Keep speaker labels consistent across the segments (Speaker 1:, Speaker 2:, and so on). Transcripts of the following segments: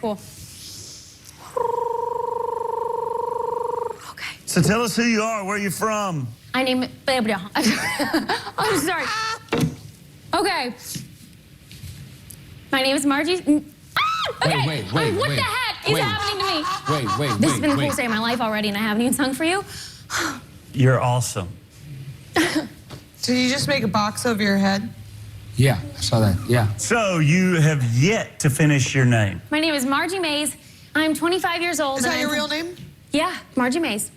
Speaker 1: cool. Okay.
Speaker 2: So tell us who you are, where you're from.
Speaker 1: I'm sorry. Okay. My name is Margie. Okay.
Speaker 3: Wait,
Speaker 1: what the heck is happening to me? This has been the coolest day of my life already, and I haven't even sung for you.
Speaker 2: You're awesome.
Speaker 4: Did you just make a box over your head?
Speaker 3: Yeah, I saw that, yeah.
Speaker 2: So you have yet to finish your name.
Speaker 1: My name is Margie Mays. I'm 25 years old.
Speaker 4: Is that your real name?
Speaker 1: Yeah, Margie Mays.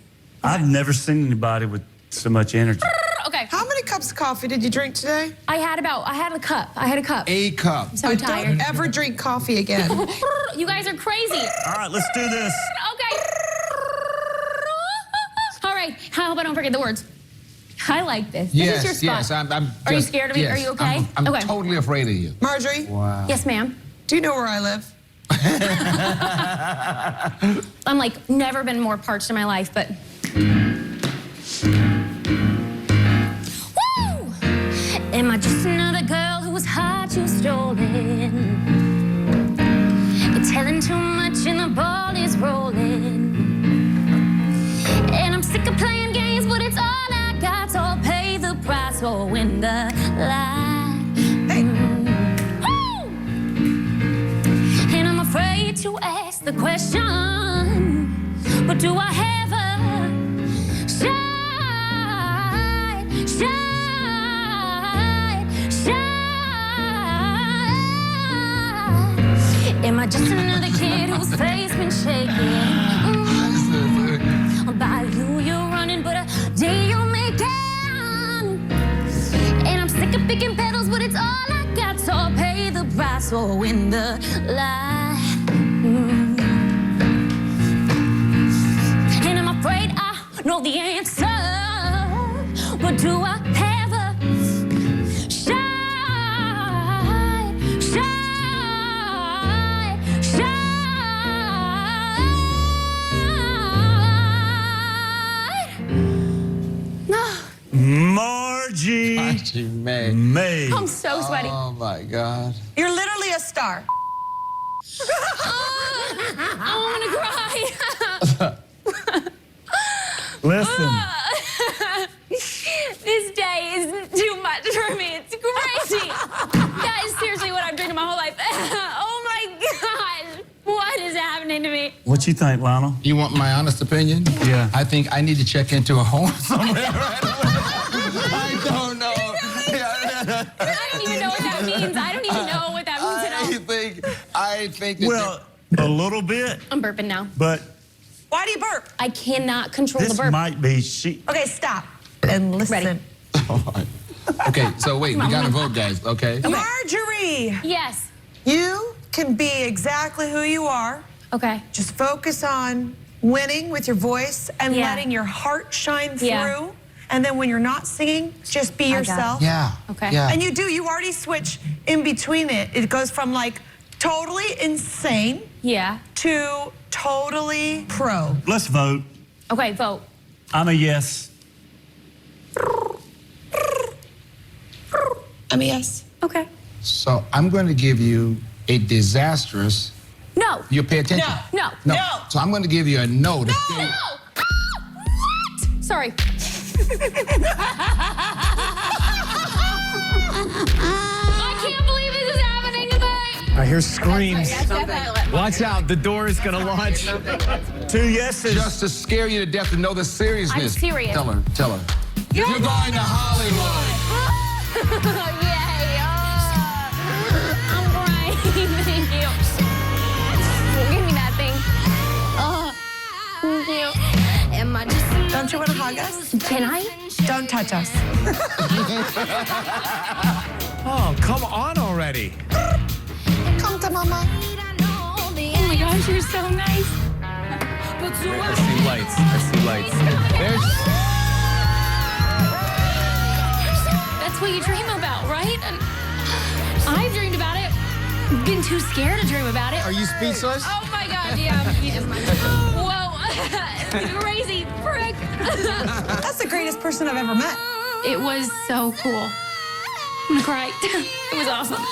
Speaker 2: I've never seen anybody with so much energy.
Speaker 1: Okay.
Speaker 4: How many cups of coffee did you drink today?
Speaker 1: I had a cup.
Speaker 3: A cup.
Speaker 1: I'm so
Speaker 4: But
Speaker 1: tired.
Speaker 4: don't ever drink coffee again.
Speaker 1: You guys are crazy.
Speaker 2: All right, let's do this.
Speaker 1: Okay. All right. How about don't forget the words? I like this. This is your spot.
Speaker 3: Yes, I'm
Speaker 1: Are you scared of me?
Speaker 3: Yes,
Speaker 1: Are you okay?
Speaker 3: I'm
Speaker 1: Okay.
Speaker 3: totally afraid of you.
Speaker 4: Marjorie,
Speaker 3: Wow.
Speaker 1: Yes, ma'am.
Speaker 4: do you know where I live?
Speaker 1: I'm like never been more parched in my life, but. Woo! Am I just another girl who was hard you stolen? You're telling too much and the ball is rolling. And I'm sick of playing games, but it's all I got, so I'll pay the price or win the lie.
Speaker 4: Hey.
Speaker 1: Woo! And I'm afraid to ask the question, but do I have a shine? Am I just another kid whose face been shaking? By you, you're running, but a day you're making. And I'm sick of picking petals, but it's all I got, so I'll pay the price or win the lie. And I'm afraid I know the answer, but do I have a shine?
Speaker 2: Margie Mays.
Speaker 1: I'm so sweaty.
Speaker 3: Oh my God.
Speaker 4: You're literally a star.
Speaker 1: I'm gonna cry.
Speaker 2: Listen.
Speaker 1: This day is too much for me. It's crazy. That is seriously what I've dreamed my whole life. Oh my God. What is happening to me?
Speaker 2: What you think, Lionel?
Speaker 3: You want my honest opinion?
Speaker 2: Yeah.
Speaker 3: I think I need to check into a home somewhere right away. I don't know.
Speaker 1: I don't even know what that means. I don't even know what that means at all.
Speaker 3: I think that
Speaker 2: Well, a little bit,
Speaker 1: I'm burping now.
Speaker 2: but
Speaker 4: Why do you burp?
Speaker 1: I cannot control the
Speaker 2: this
Speaker 1: burp.
Speaker 2: might be she.
Speaker 4: Okay, stop and listen.
Speaker 1: Ready.
Speaker 3: Okay, so wait, we gotta vote, guys, okay?
Speaker 4: Marjorie,
Speaker 1: Yes.
Speaker 4: you can be exactly who you are.
Speaker 1: Okay.
Speaker 4: Just focus on winning with your voice and
Speaker 1: Yeah.
Speaker 4: letting your heart shine through.
Speaker 1: Yeah.
Speaker 4: And then when you're not singing, just be
Speaker 1: got it.
Speaker 4: yourself.
Speaker 3: Yeah.
Speaker 1: Okay.
Speaker 3: Yeah.
Speaker 4: And you already switch in between it. It goes from like totally insane
Speaker 1: Yeah.
Speaker 4: to totally pro.
Speaker 2: Let's vote.
Speaker 1: Okay, vote.
Speaker 2: I'm a yes.
Speaker 4: I'm a yes.
Speaker 1: Okay.
Speaker 3: So I'm going to give you a disastrous.
Speaker 1: No.
Speaker 3: You pay attention.
Speaker 1: No.
Speaker 3: No.
Speaker 4: No.
Speaker 3: So I'm going to give you a no. To stay.
Speaker 1: No! What? Sorry. I can't believe this is happening today.
Speaker 5: I hear screams.
Speaker 1: Yes.
Speaker 5: Watch out, the door is gonna launch.
Speaker 2: 2 yeses.
Speaker 3: Just to scare you to death and know the seriousness.
Speaker 1: I'm serious.
Speaker 3: Tell her. You're going to Hollywood.
Speaker 1: Yay. I'm crying. Thank you. Give me that thing. Thank you. Am I just
Speaker 4: Don't you want to hug us?
Speaker 1: Can I?
Speaker 4: Don't touch us.
Speaker 5: Oh, come on already.
Speaker 4: Come to mama.
Speaker 1: Oh my gosh, you're so nice.
Speaker 5: I see lights. I see lights. There's.
Speaker 1: That's what you dream about, right? And I've dreamed about it. Been too scared to dream about it.
Speaker 3: Are you speechless?
Speaker 1: Oh my God, yeah. Whoa. Crazy prick.
Speaker 4: That's the greatest person I've ever met.
Speaker 1: It was so cool. I'm gonna cry. It was awesome.